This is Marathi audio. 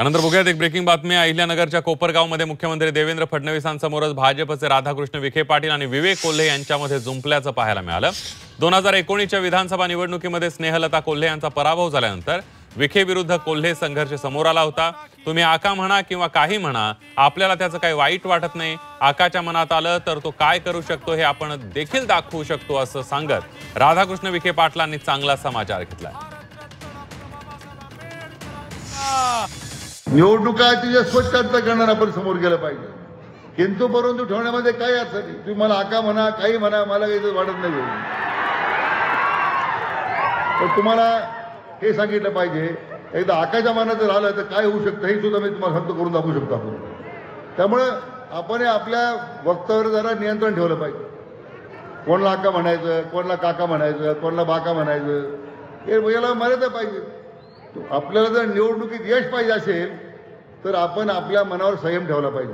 त्यानंतर बघूयात एक ब्रेकिंग बातमी। अहिल्यानगरच्या कोपरगावमध्ये मुख्यमंत्री देवेंद्र फडणवीसांसमोरच भाजपचे राधाकृष्ण विखे पाटील आणि विवेक कोल्हे यांच्यामध्ये जुंपल्याचं पाहायला मिळालं। 2019च्या विधानसभा निवडणुकीमध्ये स्नेहलता कोल्हे यांचा पराभव झाल्यानंतर विखे विरुद्ध कोल्हे संघर्ष समोर आला होता। तुम्ही आका म्हणा किंवा काही म्हणा, आपल्याला त्याचं काही वाईट वाटत नाही। आकाच्या मनात आलं तर तो काय करू शकतो हे आपण देखील दाखवू शकतो असं सांगत राधाकृष्ण विखे पाटलांनी चांगला समाचार घेतला। निवडणुका तिच्या स्वच्छ अर्थ करणार आपण समोर गेलं पाहिजे। किंतु परंतु ठेवण्यामध्ये काही अर्थ नाही। तुम्ही मला आका म्हणा काही म्हणा, मला काही वाटत नाही। पण तुम्हाला हे सांगितलं पाहिजे, एकदा आकाच्या मनात जर आलं तर काय होऊ शकतं हे सुद्धा मी तुम्हाला सांगतो, करून दाखवू शकतो आपण। त्यामुळे आपण आपल्या वक्तव्यावर जरा नियंत्रण ठेवलं पाहिजे। कोणाला आका म्हणायचं, कोणाला काका म्हणायचं, कोणाला बाका म्हणायचं, हे याला मर्यादा पाहिजे। आपल्याला जर निवडणुकीत यश पाहिजे असेल तर आपण आपल्या मनावर संयम ठेवला पाहिजे।